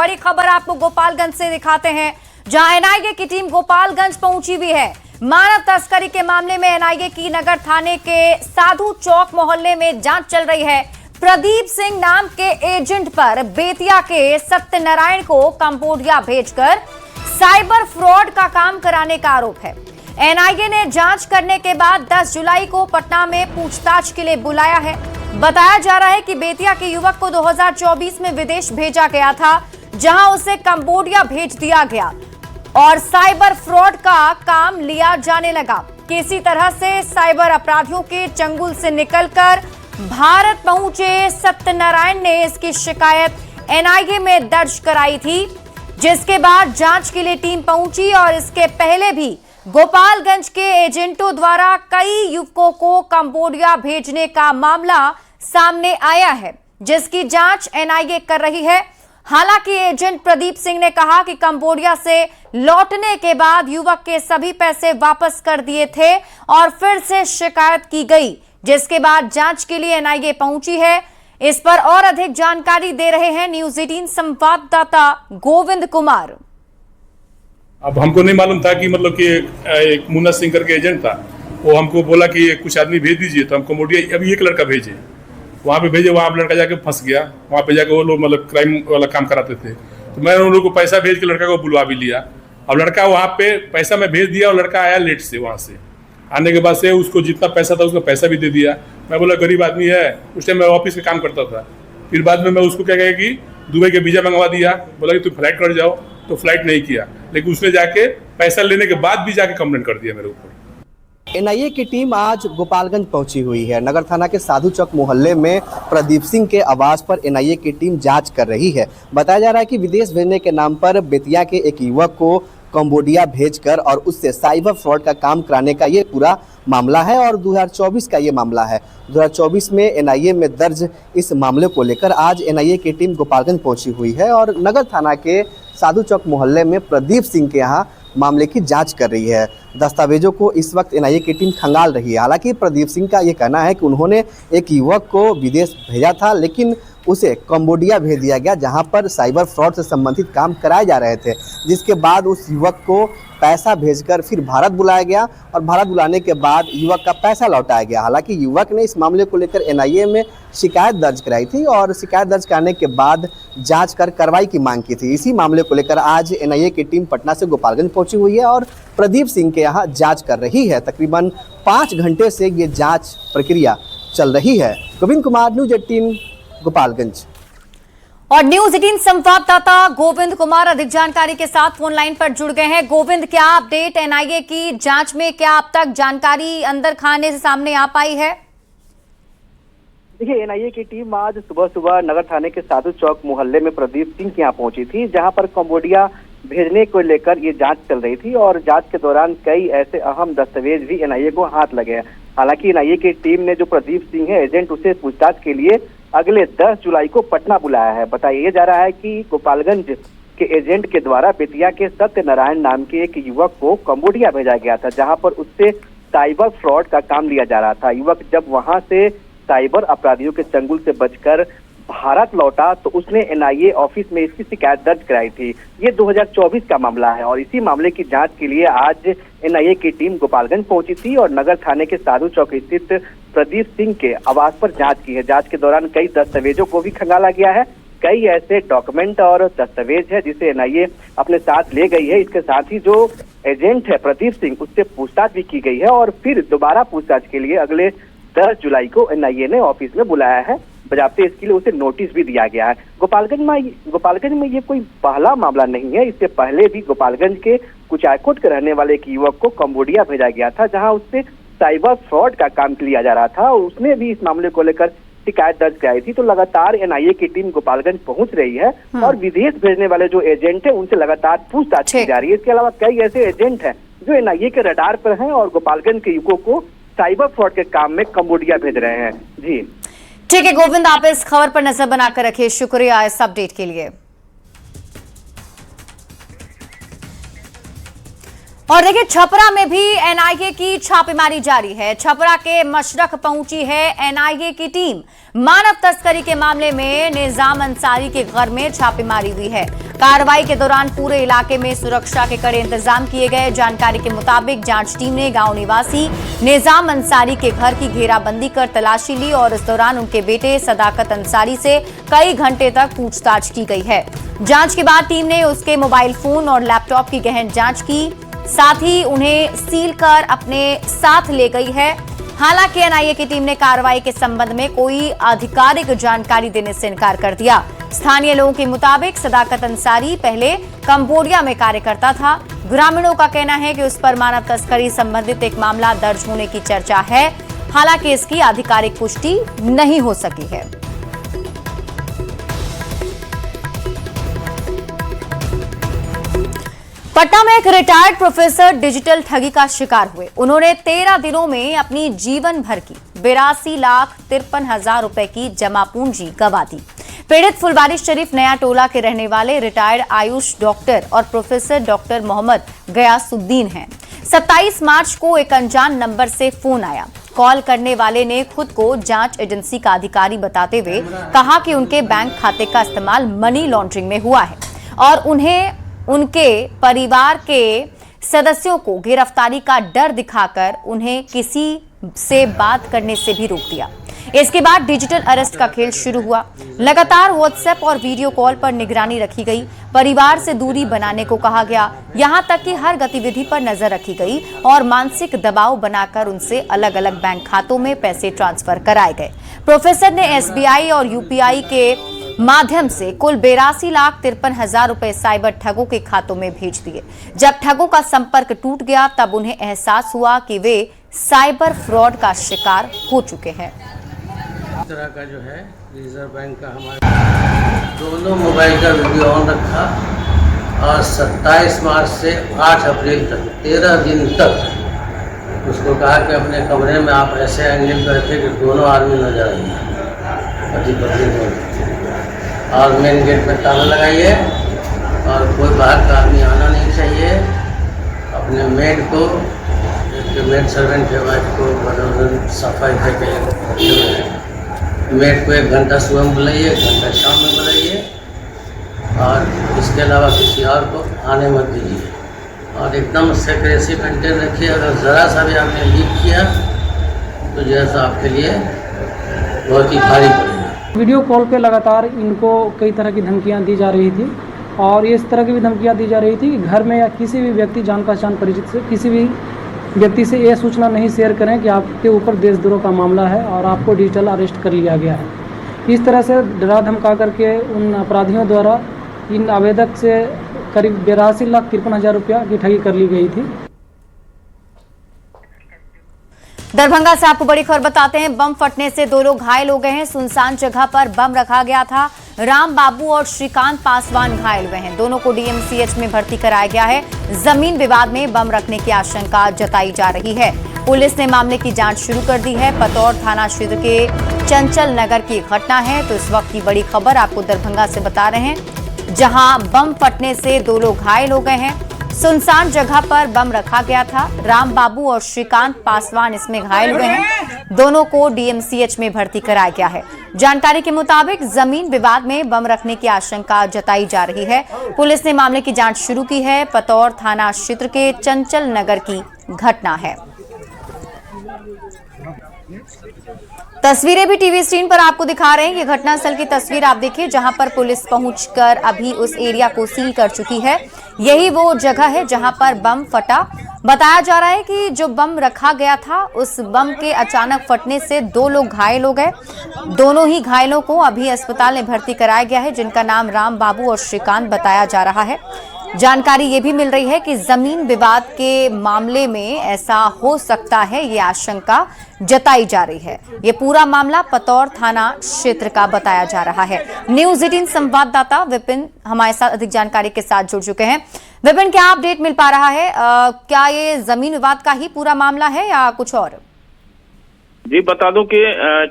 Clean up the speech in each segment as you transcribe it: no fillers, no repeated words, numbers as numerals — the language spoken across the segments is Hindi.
बड़ी खबर आपको गोपालगंज से दिखाते हैं, जहां एनआईए की टीम गोपालगंज पहुंची हुई है। मानव तस्करी के मामले में एनआईए की नगर थाने के साधु चौक मोहल्ले में जांच चल रही है। प्रदीप सिंह नाम के एजेंट पर बेतिया के सत्यनारायण को कंबोडिया भेजकर साइबर फ्रॉड का काम कराने का आरोप है। एनआईए ने जांच करने के बाद 10 जुलाई को पटना में पूछताछ के लिए बुलाया है। बताया जा रहा है कि बेतिया के युवक को 2024 में विदेश भेजा गया था, जहां उसे कंबोडिया भेज दिया गया और साइबर फ्रॉड का काम लिया जाने लगा। किसी तरह से साइबर अपराधियों के चंगुल से निकलकर भारत पहुंचे सत्यनारायण ने इसकी शिकायत एनआईए में दर्ज कराई थी, जिसके बाद जांच के लिए टीम पहुंची और इसके पहले भी गोपालगंज के एजेंटों द्वारा कई युवकों को कंबोडिया भेजने का मामला सामने आया है, जिसकी जांच एनआईए कर रही है। हालांकि एजेंट प्रदीप सिंह ने कहा कि कंबोडिया से लौटने के बाद युवक के सभी पैसे वापस कर दिए थे और फिर से शिकायत की गई, जिसके बाद जांच के लिए एनआईए पहुंची है। इस पर और अधिक जानकारी दे रहे हैं न्यूज 18 संवाददाता गोविंद कुमार। अब हमको नहीं मालूम था कि मतलब कि एक मुन्ना सिंह करके एजेंट था, वो हमको बोला कि कुछ आदमी भेज दीजिए, तो हम कंबोडिया अभी एक लड़का भेजे, वहाँ पे भेजे, वहाँ लड़का जाके फंस गया। वहाँ पे जाके वो लोग मतलब क्राइम वाला काम कराते थे, तो मैंने उन लोगों को पैसा भेज के लड़का को बुलवा भी लिया। अब लड़का वहाँ पे पैसा मैं भेज दिया और लड़का आया लेट से, वहाँ से आने के बाद से उसको जितना पैसा था उसका पैसा भी दे दिया। मैं बोला गरीब आदमी है, उस टाइम मैं ऑफिस में काम करता था। फिर बाद में मैं उसको क्या कहा कि दुबई के वीजा मंगवा दिया, बोला कि तुम फ्लाइट कर जाओ, तो फ्लाइट नहीं किया, लेकिन उसने जाके पैसा लेने के बाद भी जाके कंप्लेंट कर दिया मेरे ऊपर। एनआईए की टीम आज गोपालगंज पहुंची हुई है। नगर थाना के साधु चौक मोहल्ले में प्रदीप सिंह के आवास पर एनआईए की टीम जांच कर रही है। बताया जा रहा है कि विदेश भेजने के नाम पर बेतिया के एक युवक को कंबोडिया भेजकर और उससे साइबर फ्रॉड का काम कराने का ये पूरा मामला है और 2024 का ये मामला है। 2024 में एनआईए में दर्ज इस मामले को लेकर आज एनआईए की टीम गोपालगंज पहुंची हुई है और नगर थाना के साधु चौक मोहल्ले में प्रदीप सिंह के यहाँ मामले की जांच कर रही है। दस्तावेजों को इस वक्त एनआईए की टीम खंगाल रही है। हालांकि प्रदीप सिंह का ये कहना है कि उन्होंने एक युवक को विदेश भेजा था, लेकिन उसे कंबोडिया भेज दिया गया, जहां पर साइबर फ्रॉड से संबंधित काम कराए जा रहे थे, जिसके बाद उस युवक को पैसा भेजकर फिर भारत बुलाया गया और भारत बुलाने के बाद युवक का पैसा लौटाया गया। हालांकि युवक ने इस मामले को लेकर एनआईए में शिकायत दर्ज कराई थी और शिकायत दर्ज कराने के बाद जांच कर कार्रवाई की मांग की थी। इसी मामले को लेकर आज एनआईए की टीम पटना से गोपालगंज पहुंची हुई है और प्रदीप सिंह के यहाँ जाँच कर रही है। तकरीबन 5 घंटे से ये जाँच प्रक्रिया चल रही है। गोविंद कुमार, न्यूज 18 गोपालगंज। और न्यूज 18 संवाददाता गोविंद कुमार अधिक जानकारी के साथ फोन लाइन पर जुड़ गए हैं। गोविंद, क्या अपडेट एनआईए की जांच में, क्या अब तक जानकारी अंदर खाने से सामने आ पाई है? देखिए, एनआईए की टीम आज सुबह सुबह नगर थाने के साधु चौक मोहल्ले में प्रदीप सिंह के यहाँ पहुंची थी, जहां पर कंबोडिया भेजने को लेकर ये जांच चल रही थी और जांच के दौरान कई ऐसे अहम दस्तावेज भी एनआईए को हाथ लगे हैं। हालांकि एनआईए की टीम ने जो प्रदीप सिंह है एजेंट, उसे पूछताछ के लिए अगले 10 जुलाई को पटना बुलाया है। बताया जा रहा है कि गोपालगंज के एजेंट के द्वारा बेतिया के सत्यनारायण नाम के एक युवक को कंबोडिया भेजा गया था, जहां पर उससे साइबर फ्रॉड का काम लिया जा रहा था। युवक जब वहां से साइबर अपराधियों के चंगुल से बचकर भारत लौटा तो उसने एनआईए ऑफिस में इसकी शिकायत दर्ज कराई थी। ये 2024 का मामला है और इसी मामले की जांच के लिए आज एनआईए की टीम गोपालगंज पहुंची थी और नगर थाने के साधु चौक स्थित प्रदीप सिंह के आवास पर जांच की है। जांच के दौरान कई दस्तावेजों को भी खंगाला गया है। कई ऐसे डॉक्यूमेंट और दस्तावेज है जिसे एनआईए अपने साथ ले गई है। इसके साथ ही जो एजेंट है प्रदीप सिंह, उससे पूछताछ भी की गई है और फिर दोबारा पूछताछ के लिए अगले 10 जुलाई को एनआईए ने ऑफिस में बुलाया है। बजाते इसके लिए उसे नोटिस भी दिया गया है। गोपालगंज में ये कोई पहला मामला नहीं है। इससे पहले भी गोपालगंज के कुचायकोट के रहने वाले एक युवक को कंबोडिया भेजा गया था, जहां उससे साइबर फ्रॉड का काम किया जा रहा था। उसने भी इस मामले को लेकर शिकायत दर्ज कराई थी। तो लगातार एनआईए की टीम गोपालगंज पहुंच रही है और विदेश भेजने वाले जो एजेंट है उनसे लगातार पूछताछ की जा रही है। इसके अलावा कई ऐसे एजेंट हैं जो एनआईए के रडार पर हैं और गोपालगंज के युवकों को साइबर फ्रॉड के काम में कंबोडिया भेज रहे हैं। जी ठीक है गोविंद, आप इस खबर पर नजर बनाकर रखिए। शुक्रिया इस अपडेट के लिए। और देखिए, छपरा में भी एनआईए की छापेमारी जारी है। छपरा के मशरख पहुंची है एनआईए की टीम। मानव तस्करी के मामले में निजाम अंसारी के घर में छापेमारी हुई है। कार्रवाई के दौरान पूरे इलाके में सुरक्षा के कड़े इंतजाम किए गए। जानकारी के मुताबिक जांच टीम ने गांव निवासी निजाम अंसारी के घर की घेराबंदी कर तलाशी ली और इस दौरान उनके बेटे सदाकत अंसारी से कई घंटे तक पूछताछ की गई है। जांच के बाद टीम ने उसके मोबाइल फोन और लैपटॉप की गहन जांच की, साथ ही उन्हें सील कर अपने साथ ले गई है। हालांकि एनआईए की टीम ने कार्रवाई के संबंध में कोई आधिकारिक जानकारी देने से इनकार कर दिया। स्थानीय लोगों के मुताबिक सदाकत अंसारी पहले कंबोडिया में कार्य करता था। ग्रामीणों का कहना है कि उस पर मानव तस्करी संबंधित एक मामला दर्ज होने की चर्चा है। हालांकि इसकी आधिकारिक पुष्टि नहीं हो सकी है। पटना में एक रिटायर्ड प्रोफेसर डिजिटल ठगी का शिकार हुए। उन्होंने 13 दिनों में अपनी जीवन भर की 82,53,000 रुपए की जमा पूंजी गंवा दी। पीड़ित फुलवारी शरीफ नया टोला के रहने वाले रिटायर्ड आयुष डॉक्टर और प्रोफेसर डॉक्टर मोहम्मद गयासुद्दीन हैं। 27 मार्च को एक अनजान नंबर से फोन आया। कॉल करने वाले ने खुद को जांच एजेंसी का अधिकारी बताते हुए कहा कि उनके बैंक खाते का इस्तेमाल मनी लॉन्ड्रिंग में हुआ है और उन्हें उनके परिवार के सदस्यों को गिरफ्तारी का डर दिखाकर उन्हें किसी से बात करने से भी रोक दिया। इसके बाद डिजिटल अरेस्ट का खेल शुरू हुआ। लगातार व्हाट्सएप और वीडियो कॉल पर निगरानी रखी गई। परिवार से दूरी बनाने को कहा गया। यहां तक कि हर गतिविधि पर नजर रखी गई और मानसिक दबाव बनाकर उनसे अलग अलग बैंक खातों में पैसे ट्रांसफर कराए गए। प्रोफेसर ने एसबीआई और यूपीआई के माध्यम से कुल 82,53,000 रुपए साइबर ठगों के खातों में भेज दिए। जब ठगों का संपर्क टूट गया तब उन्हें एहसास हुआ कि वे साइबर फ्रॉड का शिकार हो चुके हैं। इस तरह का जो है रिजर्व बैंक का हमारे दोनों मोबाइल का वीडियो ऑन रखा और 27 मार्च से 8 अप्रैल तक 13 दिन तक उसको कहा कि अपने कमरे में आप ऐसे एंगल पर रखें कि दोनों आदमी नजर आइए, पति पत्नी दोनों, और मेन गेट पर ताला लगाइए और कोई बाहर का आदमी आना नहीं चाहिए। अपने मेड को, जो मेड सर्वेंट है वाइफ को सफाई करके मेड को 1 घंटा सुबह में बुलाइए, 1 घंटा शाम में बुलाइए और इसके अलावा किसी और को आने मत दीजिए और एकदम सेक्रेसी मेंटेन रखिए। अगर ज़रा सा भी आपने लीक किया तो जैसा आपके लिए बहुत ही भारी पड़ेगा। वीडियो कॉल पे लगातार इनको कई तरह की धमकियां दी जा रही थी और इस तरह की भी धमकियां दी जा रही थी कि घर में या किसी भी व्यक्ति जान पहचान परिचित से किसी भी व्यक्ति से ये सूचना नहीं शेयर करें कि आपके ऊपर देशद्रोह का मामला है और आपको डिजिटल अरेस्ट कर लिया गया है। इस तरह से डरा धमका करके उन अपराधियों द्वारा इन आवेदक से करीब 82,53,000 रुपया की ठगी कर ली गई थी। दरभंगा से आपको बड़ी खबर बताते हैं। बम फटने से 2 लोग घायल हो गए हैं। सुनसान जगह पर बम रखा गया था। राम बाबू और श्रीकांत पासवान घायल हुए हैं। दोनों को डीएमसीएच में भर्ती कराया गया है। जमीन विवाद में बम रखने की आशंका जताई जा रही है। पुलिस ने मामले की जांच शुरू कर दी है। पतौर थाना क्षेत्र के चंचल नगर की घटना है। तो इस वक्त की बड़ी खबर आपको दरभंगा से बता रहे हैं, जहां बम फटने से 2 लोग घायल हो गए हैं। सुनसान जगह पर बम रखा गया था। राम बाबू और श्रीकांत पासवान इसमें घायल हुए हैं। दोनों को डीएमसीएच में भर्ती कराया गया है। जानकारी के मुताबिक जमीन विवाद में बम रखने की आशंका जताई जा रही है। पुलिस ने मामले की जांच शुरू की है। पतौर थाना क्षेत्र के चंचल नगर की घटना है। तस्वीरें भी टीवी स्क्रीन पर आपको दिखा रहे हैं। ये घटनास्थल की तस्वीर आप देखिए, जहां पर पुलिस पहुंचकर अभी उस एरिया को सील कर चुकी है। यही वो जगह है जहां पर बम फटा। बताया जा रहा है कि जो बम रखा गया था, उस बम के अचानक फटने से 2 लोग घायल हो गए। दोनों ही घायलों को अभी अस्पताल में भर्ती कराया गया है, जिनका नाम राम बाबू और श्रीकांत बताया जा रहा है। जानकारी ये भी मिल रही है कि जमीन विवाद के मामले में ऐसा हो सकता है, ये आशंका जताई जा रही है। ये पूरा मामला पतौर थाना क्षेत्र का बताया जा रहा है। न्यूज़ 18 संवाददाता विपिन हमारे साथ अधिक जानकारी के साथ जुड़ चुके हैं। विपिन, क्या अपडेट मिल पा रहा है? क्या ये जमीन विवाद का ही पूरा मामला है या कुछ और? जी बता दूं कि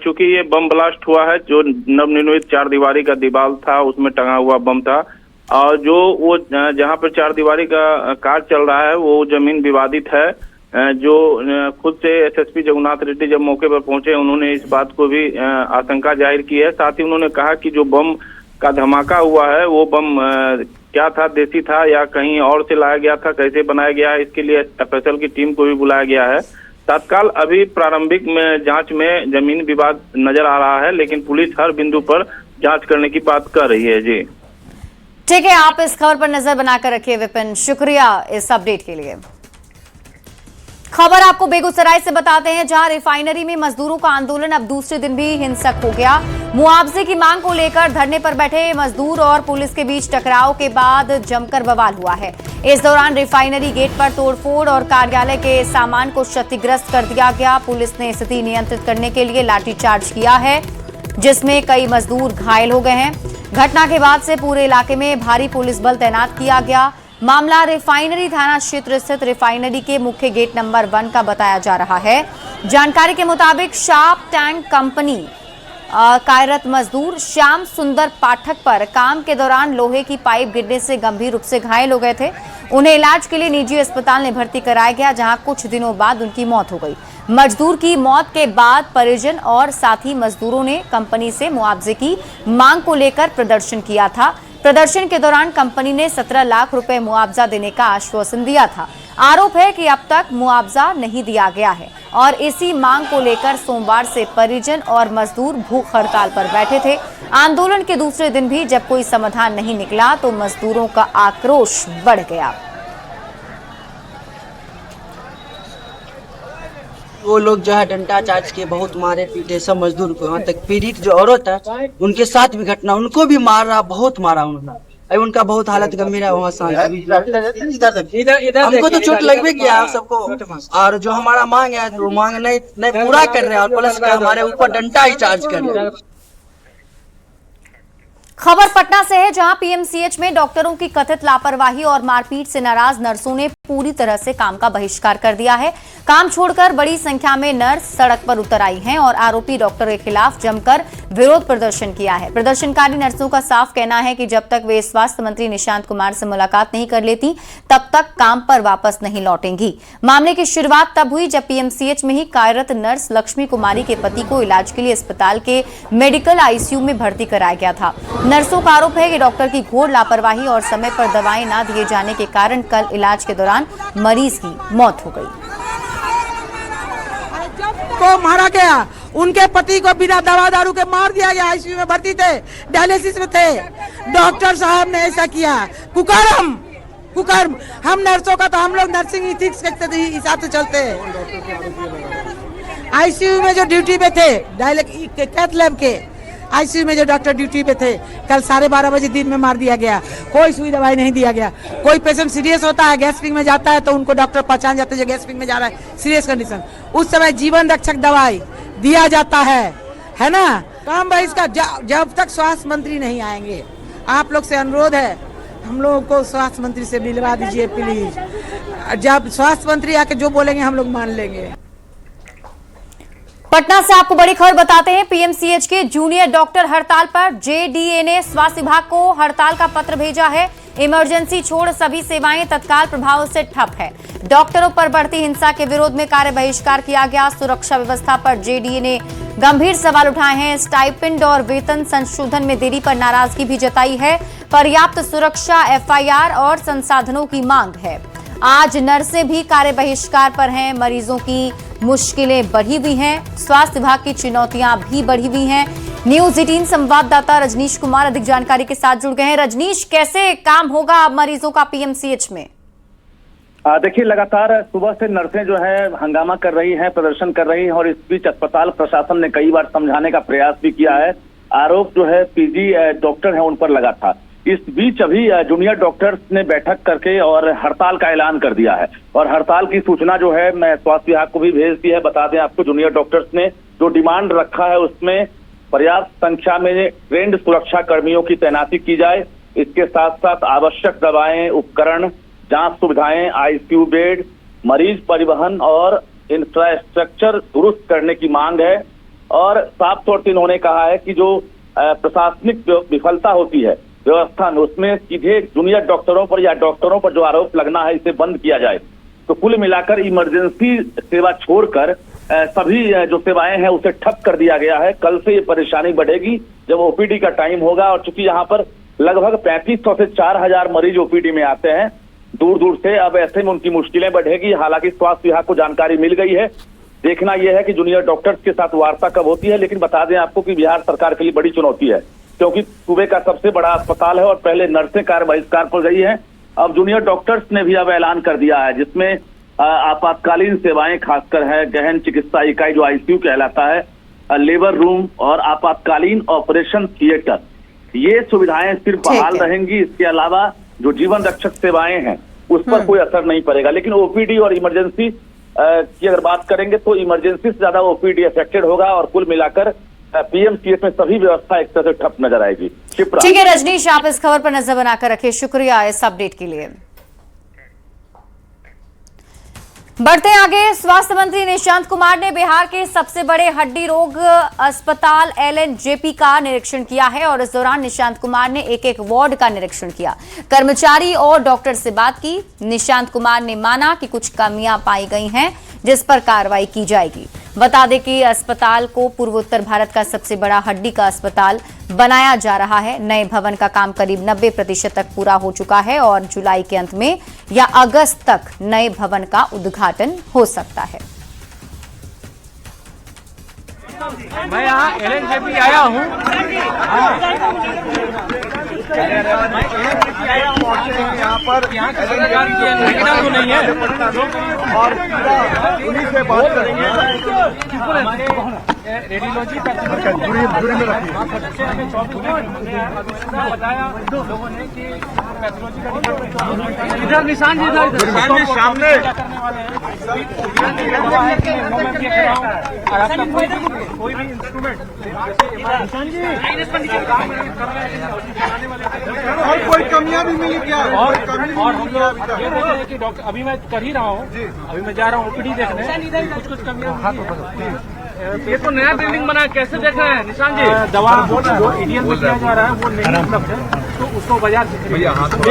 चूंकि ये बम ब्लास्ट हुआ है, जो नवनिर्मित 4 दीवारी का दीवार था उसमें टंगा हुआ बम था, और जो वो जहां पर 4 दीवारी का कार्य चल रहा है वो जमीन विवादित है। जो खुद से एसएसपी जगन्नाथ रेड्डी जब मौके पर पहुंचे, उन्होंने इस बात को भी आशंका जाहिर की है। साथ ही उन्होंने कहा कि जो बम का धमाका हुआ है वो बम क्या था, देसी था या कहीं और से लाया गया था, कैसे बनाया गया है, इसके लिए एफएसएल की टीम को भी बुलाया गया है। तत्काल अभी प्रारंभिक में जांच में जमीन विवाद नजर आ रहा है, लेकिन पुलिस हर बिंदु पर जांच करने की बात कर रही है। जी ठीक है, आप इस खबर पर नजर बनाकर रखिए विपिन, शुक्रिया इस अपडेट के लिए। खबर आपको बेगूसराय से बताते हैं, जहां रिफाइनरी में मजदूरों का आंदोलन अब दूसरे दिन भी हिंसक हो गया। मुआवजे की मांग को लेकर धरने पर बैठे मजदूर और पुलिस के बीच टकराव के बाद जमकर बवाल हुआ है। इस दौरान रिफाइनरी गेट पर तोड़फोड़ और कार्यालय के सामान को क्षतिग्रस्त कर दिया गया। पुलिस ने स्थिति नियंत्रित करने के लिए लाठीचार्ज किया है, जिसमें कई मजदूर घायल हो गए हैं। घटना के बाद से पूरे इलाके में भारी पुलिस बल तैनात किया गया। मामला रिफाइनरी थाना क्षेत्र स्थित रिफाइनरी के मुख्य गेट नंबर 1 का बताया जा रहा है। जानकारी के मुताबिक शार्प टैंक कंपनी कार्यरत मजदूर श्याम सुंदर पाठक पर काम के दौरान लोहे की पाइप गिरने से गंभीर रूप से घायल हो गए थे। उन्हें इलाज के लिए निजी अस्पताल में भर्ती कराया गया, जहां कुछ दिनों बाद उनकी मौत हो गई। मजदूर की मौत के बाद परिजन और साथी मजदूरों ने कंपनी से मुआवजे की मांग को लेकर प्रदर्शन किया था। प्रदर्शन के दौरान कंपनी ने 17 लाख रुपए मुआवजा देने का आश्वासन दिया था। आरोप है कि अब तक मुआवजा नहीं दिया गया है और इसी मांग को लेकर सोमवार से परिजन और मजदूर भूख हड़ताल पर बैठे थे। आंदोलन के दूसरे दिन भी जब कोई समाधान नहीं निकला तो मजदूरों का आक्रोश बढ़ गया। वो लोग जो है डंडा चार्ज के बहुत मारे पीटे सब मजदूर को। यहाँ तक पीड़ित जो औरत है उनके साथ भी घटना, उनको भी मारा, बहुत मारा उन्होंने। अभी उनका बहुत हालत गंभीर है वहाँ। हमको तो चोट लगवे गया सबको, और जो हमारा मांग है वो मांग नहीं पूरा कर रहे हैं, और प्लस हमारे ऊपर डंडा ही चार्ज कर रहे हैं। खबर पटना से है, जहां पीएमसीएच में डॉक्टरों की कथित लापरवाही और मारपीट से नाराज नर्सों ने पूरी तरह से काम का बहिष्कार कर दिया है। काम छोड़कर बड़ी संख्या में नर्स सड़क पर उतर आई हैं और आरोपी डॉक्टर के खिलाफ जमकर विरोध प्रदर्शन किया है। प्रदर्शनकारी नर्सों का साफ कहना है कि जब तक वे स्वास्थ्य मंत्री निशांत कुमार से मुलाकात नहीं कर लेती तब तक काम पर वापस नहीं लौटेंगी। मामले की शुरुआत तब हुई जब पीएमसीएच में ही कार्यरत नर्स लक्ष्मी कुमारी के पति को इलाज के लिए अस्पताल के मेडिकल आईसीयू में भर्ती कराया गया था। नर्सों का आरोप है कि डॉक्टर की घोर लापरवाही और समय पर दवाएं न दिए जाने के कारण कल इलाज के दौरान मरीज की मौत हो गई। को मारा गया, उनके पति को बिना दवा दारू के मार दिया गया। आईसीयू में भर्ती थे, डायलिसिस में थे। डॉक्टर साहब ने ऐसा किया, कुकर्म। हम नर्सों का तो हम लोग नर्सिंग इथिक्स के हिसाब से चलते हैं। आईसीयू में जो ड्यूटी पे थे, कैथ लैब के आईसीयू में जो डॉक्टर ड्यूटी पे थे, कल 12:30 बजे दिन में मार दिया गया। कोई सुई दवाई नहीं दिया गया। कोई पेशेंट सीरियस होता है, गैस्ट्रिक में जाता है, तो उनको डॉक्टर पहचान जाते हैं जो गैस्ट्रिक में जा रहा है, सीरियस कंडीशन, उस समय जीवन रक्षक दवाई दिया जाता है ना। काम भाई इसका जब तक स्वास्थ्य मंत्री नहीं आएंगे, आप लोग से अनुरोध है, हम लोगों को स्वास्थ्य मंत्री से मिलवा दीजिए प्लीज। जब स्वास्थ्य मंत्री आके जो बोलेंगे हम लोग मान लेंगे। पटना से आपको बड़ी खबर बताते हैं, पीएमसीएच के जूनियर डॉक्टर हड़ताल पर। जेडीए ने स्वास्थ्य विभाग को हड़ताल का पत्र भेजा है। इमरजेंसी छोड़ सभी सेवाएं तत्काल प्रभाव से ठप है। डॉक्टरों पर बढ़ती हिंसा के विरोध में कार्य बहिष्कार किया गया। सुरक्षा व्यवस्था पर जेडीए ने गंभीर सवाल उठाए हैं। स्टाइपेंड और वेतन संशोधन में देरी पर नाराजगी भी जताई है। पर्याप्त सुरक्षा, एफआईआर और संसाधनों की मांग है। आज नर्सें भी कार्य बहिष्कार पर हैं। मरीजों की मुश्किलें बढ़ी हुई हैं, स्वास्थ्य विभाग की चुनौतियां भी बढ़ी हुई हैं। न्यूज 18 संवाददाता रजनीश कुमार अधिक जानकारी के साथ जुड़ गए हैं। रजनीश, कैसे काम होगा मरीजों का पीएमसीएच में? देखिए, लगातार सुबह से नर्सें जो है हंगामा कर रही हैं, प्रदर्शन कर रही हैं, और इस बीच अस्पताल प्रशासन ने कई बार समझाने का प्रयास भी किया है। आरोप जो है पीजी डॉक्टर है उन पर लगा था। इस बीच अभी जूनियर डॉक्टर्स ने बैठक करके और हड़ताल का ऐलान कर दिया है, और हड़ताल की सूचना जो है मैं स्वास्थ्य विभाग को भी भेज दी है। बता दें आपको, जूनियर डॉक्टर्स ने जो डिमांड रखा है उसमें पर्याप्त संख्या में ट्रेंड सुरक्षा कर्मियों की तैनाती की जाए। इसके साथ साथ आवश्यक दवाएं, उपकरण, जांच सुविधाएं, आईसीयू बेड, मरीज परिवहन और इंफ्रास्ट्रक्चर दुरुस्त करने की मांग है। और साफ तौर से इन्होंने कहा है कि जो प्रशासनिक विफलता होती है व्यवस्था में, उसमें सीधे जूनियर डॉक्टरों पर या डॉक्टरों पर जो आरोप लगना है इसे बंद किया जाए। तो कुल मिलाकर इमरजेंसी सेवा छोड़कर सभी जो सेवाएं हैं उसे ठप कर दिया गया है। कल से ये परेशानी बढ़ेगी जब ओपीडी का टाइम होगा, और चूंकि यहाँ पर लगभग 3500 से 4000 मरीज ओपीडी में आते हैं दूर दूर से। अब ऐसे में उनकी मुश्किलें बढ़ेगी। हालांकि स्वास्थ्य विभाग को जानकारी मिल गई है। देखना यह है कि जूनियर डॉक्टर्स के साथ वार्ता कब होती है। लेकिन बता दें आपको कि बिहार सरकार के लिए बड़ी चुनौती है, क्योंकि सूबे का सबसे बड़ा अस्पताल है और पहले नर्सें कार्य बहिष्कार पर गई हैं। अब जूनियर डॉक्टर्स ने भी अब ऐलान कर दिया है, जिसमें आपातकालीन सेवाएं खासकर है, गहन चिकित्सा इकाई जो आईसीयू कहलाता है, लेबर रूम और आपातकालीन ऑपरेशन थिएटर, ये सुविधाएं सिर्फ बहाल रहेंगी। इसके अलावा जो जीवन रक्षक सेवाएं हैं उस पर कोई असर नहीं पड़ेगा। लेकिन ओपीडी और इमरजेंसी की अगर बात करेंगे तो इमरजेंसी से ज्यादा ओपीडी अफेक्टेड होगा और कुल मिलाकर पीएमसीएच में सभी व्यवस्था एक तरह से ठप नजर आएगी। ठीक है रजनीश, आप इस खबर पर नजर बनाकर रखिए। शुक्रिया इस अपडेट के लिए। बढ़ते आगे, स्वास्थ्य मंत्री निशांत कुमार ने बिहार के सबसे बड़े हड्डी रोग अस्पताल एलएनजेपी का निरीक्षण किया है और इस दौरान निशांत कुमार ने एक एक वार्ड का निरीक्षण किया, कर्मचारी और डॉक्टर से बात की। निशांत कुमार ने माना कि कुछ कमियां पाई गई हैं जिस पर कार्रवाई की जाएगी। बता दें कि अस्पताल को पूर्वोत्तर भारत का सबसे बड़ा हड्डी का अस्पताल बनाया जा रहा है। नए भवन का काम करीब 90% तक पूरा हो चुका है और जुलाई के अंत में या अगस्त तक नए भवन का उद्घाटन हो सकता है। मैं यहाँ एलएनजेपी आया हूँ। यहाँ पर तो नहीं है और उन्हीं से बात करेंगे। रेडियोलॉजी का दूरी में रखिए। बताया लोगों ने कि पैथोलॉजी का इधर निशान जी, इधर सामने कोई भी इंस्ट्रूमेंट और कोई कमियां भी मिली क्या? और हम लोग ये देख रहे हैं कि डॉक्टर, अभी मैं कर ही रहा हूँ, अभी मैं जा रहा हूँ ओपीडी देखने, कुछ कमियां। ये तो नया बिल्डिंग बना, कैसे देख रहे हैं निशान जी? दवा जो एडीएल में किया जा रहा है वो नहीं उपलब्ध है, तो उसको बाजार से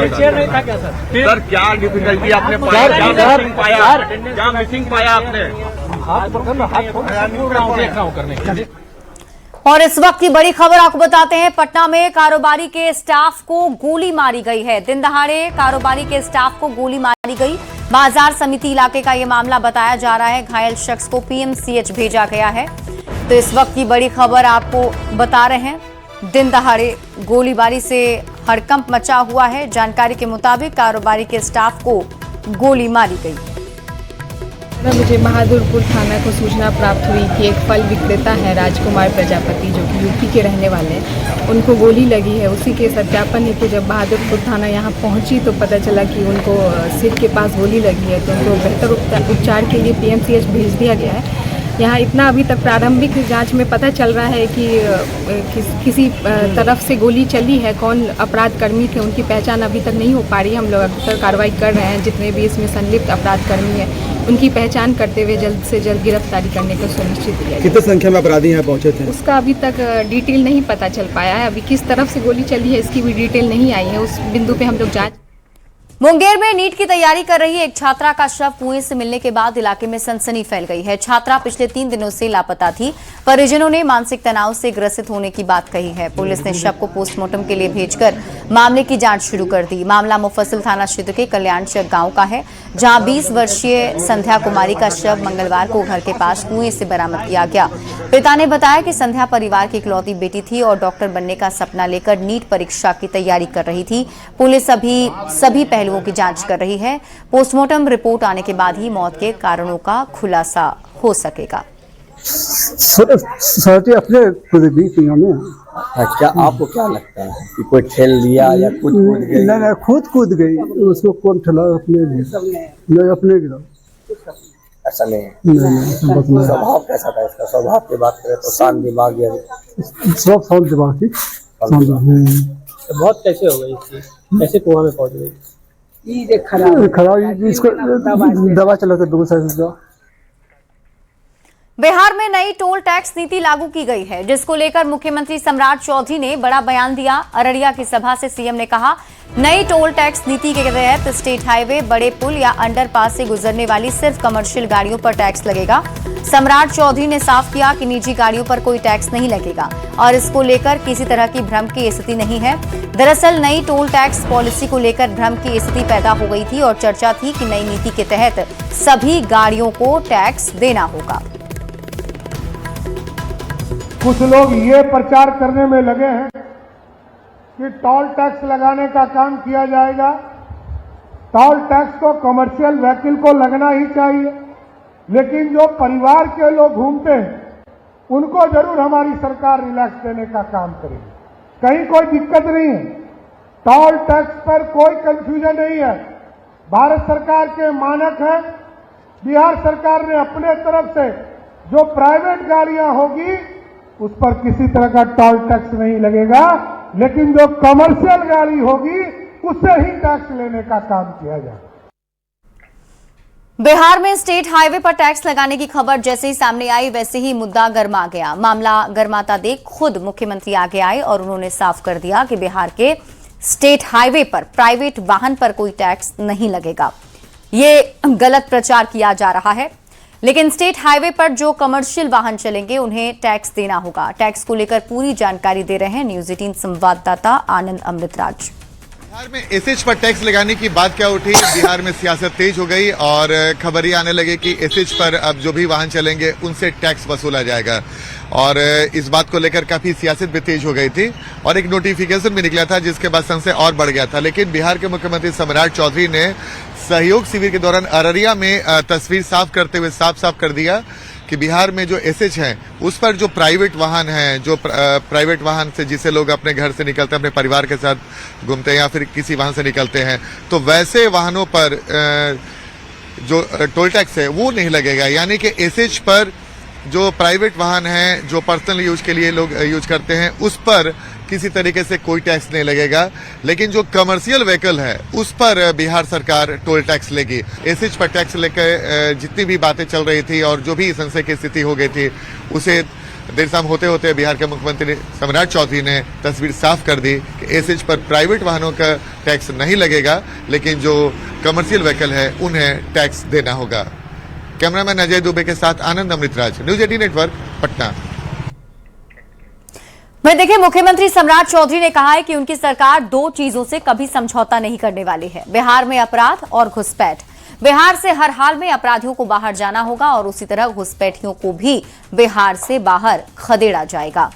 चेयर नहीं था क्या सर? क्या डिफिकल्टी आपने पाया? क्या मिसिंग पाया आपने? हाथ देख रहा हूँ करने। और इस वक्त की बड़ी खबर आपको बताते हैं, पटना में कारोबारी के स्टाफ को गोली मारी गई है। दिन दहाड़े कारोबारी के स्टाफ को गोली मारी गई। बाजार समिति इलाके का यह मामला बताया जा रहा है। घायल शख्स को पीएमसीएच भेजा गया है। तो इस वक्त की बड़ी खबर आपको बता रहे हैं, दिन दहाड़े गोलीबारी से हड़कंप मचा हुआ है। जानकारी के मुताबिक कारोबारी के स्टाफ को गोली मारी गई। मुझे बहादुरपुर थाना को सूचना प्राप्त हुई कि एक फल विक्रेता है राजकुमार प्रजापति, जो कि यूपी के रहने वाले हैं, उनको गोली लगी है। उसी के सत्यापन हेतु जब बहादुरपुर थाना यहाँ पहुँची तो पता चला कि उनको सिर के पास गोली लगी है, तो उनको बेहतर उपचार के लिए पीएमसीएच भेज दिया गया है। यहाँ इतना अभी तक प्रारंभिक जांच में पता चल रहा है कि किसी तरफ से गोली चली है। कौन अपराध कर्मी थे उनकी पहचान अभी तक नहीं हो पा रही है। हम लोग अभी तक कार्रवाई कर रहे हैं। जितने भी इसमें संलिप्त अपराध कर्मी हैं उनकी पहचान करते हुए जल्द से जल्द गिरफ्तारी करने को सुनिश्चित किया। कितनी संख्या में अपराधी यहाँ पहुँचे थे उसका अभी तक डिटेल नहीं पता चल पाया है। अभी किस तरफ से गोली चली है इसकी भी डिटेल नहीं आई है। उस बिंदु पे हम लोग जाँच। मुंगेर में नीट की तैयारी कर रही एक छात्रा का शव कुएं से मिलने के बाद इलाके में सनसनी फैल गई है। छात्रा पिछले 3 दिनों से लापता थी। परिजनों ने मानसिक तनाव से ग्रसित होने की बात कही है। पुलिस ने शव को पोस्टमार्टम के लिए भेजकर मामले की जांच शुरू कर दी। मामला मुफस्सिल थाना क्षेत्र के कल्याणचक गांव का है, जहां 20 वर्षीय संध्या कुमारी का शव मंगलवार को घर के पास कुएं से बरामद किया गया। पिता ने बताया कि संध्या परिवार की इकलौती बेटी थी और डॉक्टर बनने का सपना लेकर नीट परीक्षा की तैयारी कर रही थी। पुलिस अभी सभी पहलुओं की जांच कर रही है। पोस्टमार्टम रिपोर्ट आने के बाद ही मौत के कारणों का खुलासा हो सकेगा। अपने क्या आपको क्या लगता है कि कोई ठेल लिया या खुद कूद गई? नहीं, खुद कूद गई। उसको कौन ठेला? अपने गिरा। ऐसा नहीं। स्वभाव कैसा था इसका? स्वभाव की बात करें तो शांत दिमाग या सब शांत दिमाग की। बहुत कैसे हो गई इसकी? कैसे कुआं में पहुंच गई? खराब इसको दवा चला था 2 साल से। बिहार में नई टोल टैक्स नीति लागू की गई है, जिसको लेकर मुख्यमंत्री सम्राट चौधरी ने बड़ा बयान दिया। अररिया की सभा से सीएम ने कहा, नई टोल टैक्स नीति के तहत स्टेट हाईवे, बड़े पुल या अंडरपास से गुजरने वाली सिर्फ कमर्शियल गाड़ियों पर टैक्स लगेगा। सम्राट चौधरी ने साफ किया कि निजी गाड़ियों पर कोई टैक्स नहीं लगेगा और इसको लेकर किसी तरह की भ्रम की स्थिति नहीं है। दरअसल नई टोल टैक्स पॉलिसी को लेकर भ्रम की स्थिति पैदा हो गई थी और चर्चा थी कि नई नीति के तहत सभी गाड़ियों को टैक्स देना होगा। कुछ लोग ये प्रचार करने में लगे हैं कि टोल टैक्स लगाने का काम किया जाएगा। टोल टैक्स तो कमर्शियल व्हीकल को लगना ही चाहिए, लेकिन जो परिवार के लोग घूमते हैं उनको जरूर हमारी सरकार रिलैक्स देने का काम करेगी। कहीं कोई दिक्कत नहीं है, टोल टैक्स पर कोई कंफ्यूजन नहीं है। भारत सरकार के मानक है। बिहार सरकार ने अपने तरफ से जो प्राइवेट गाड़ियां होगी उस पर किसी तरह का टोल टैक्स नहीं लगेगा, लेकिन जो कमर्शियल गाड़ी होगी उससे ही टैक्स लेने का काम किया जाए। बिहार में स्टेट हाईवे पर टैक्स लगाने की खबर जैसे ही सामने आई, वैसे ही मुद्दा गर्मा गया। मामला गर्माता देख खुद मुख्यमंत्री आगे आए और उन्होंने साफ कर दिया कि बिहार के स्टेट हाईवे पर प्राइवेट वाहन पर कोई टैक्स नहीं लगेगा। ये गलत प्रचार किया जा रहा है, लेकिन स्टेट हाईवे पर जो कमर्शियल वाहन चलेंगे उन्हें टैक्स देना होगा। टैक्स को लेकर पूरी जानकारी दे रहे हैं न्यूज 18 संवाददाता आनंद अमृतराज। बिहार में एसएच पर टैक्स लगाने की बात क्या उठी, बिहार में सियासत तेज हो गई और खबर ये आने लगे कि एसएच पर अब जो भी वाहन चलेंगे उनसे टैक्स वसूला जाएगा और इस बात को लेकर काफी सियासत भी तेज हो गई थी और एक नोटिफिकेशन भी निकला था जिसके बाद संशय और बढ़ गया था। लेकिन बिहार के मुख्यमंत्री सम्राट चौधरी ने सहयोग शिविर के दौरान अररिया में तस्वीर साफ करते हुए साफ कर दिया कि बिहार में जो एसएच है उस पर जो प्राइवेट वाहन है, जो प्राइवेट वाहन से जिसे लोग अपने घर से निकलते हैं, अपने परिवार के साथ घूमते हैं या फिर किसी वाहन से निकलते हैं, तो वैसे वाहनों पर जो टोल टैक्स है वो नहीं लगेगा। यानी कि एसएच पर जो प्राइवेट वाहन है, जो पर्सनल यूज के लिए लोग यूज करते हैं, उस पर किसी तरीके से कोई टैक्स नहीं लगेगा। लेकिन जो कमर्शियल व्हीकल है उस पर बिहार सरकार टोल टैक्स लेगी। एसएच पर टैक्स लेकर जितनी भी बातें चल रही थी और जो भी संशय की स्थिति हो गई थी, उसे देर शाम होते होते बिहार के मुख्यमंत्री सम्राट चौधरी ने तस्वीर साफ कर दी कि एसएच पर प्राइवेट वाहनों का टैक्स नहीं लगेगा, लेकिन जो कमर्शियल व्हीकल है उन्हें टैक्स देना होगा। कैमरामैन अजय दुबे के साथ आनंद अमृतराज, न्यूज 18 नेटवर्क, पटना। वहीं देखिए, मुख्यमंत्री सम्राट चौधरी ने कहा है कि उनकी सरकार दो चीजों से कभी समझौता नहीं करने वाली है, बिहार में अपराध और घुसपैठ। बिहार से हर हाल में अपराधियों को बाहर जाना होगा और उसी तरह घुसपैठियों को भी बिहार से बाहर खदेड़ा जाएगा।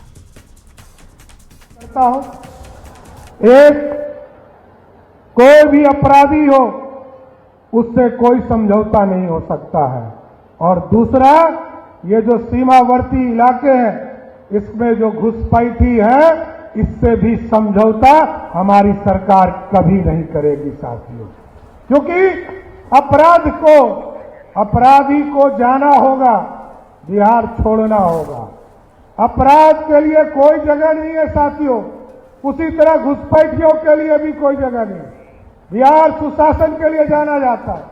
एक, कोई भी अपराधी हो उससे कोई समझौता नहीं हो सकता है, और दूसरा, ये जो सीमावर्ती इलाके हैं इसमें जो घुसपैठी है इससे भी समझौता हमारी सरकार कभी नहीं करेगी साथियों, क्योंकि अपराधी को जाना होगा, बिहार छोड़ना होगा। अपराध के लिए कोई जगह नहीं है साथियों, उसी तरह घुसपैठियों के लिए भी कोई जगह नहीं। बिहार सुशासन के लिए जाना जाता है,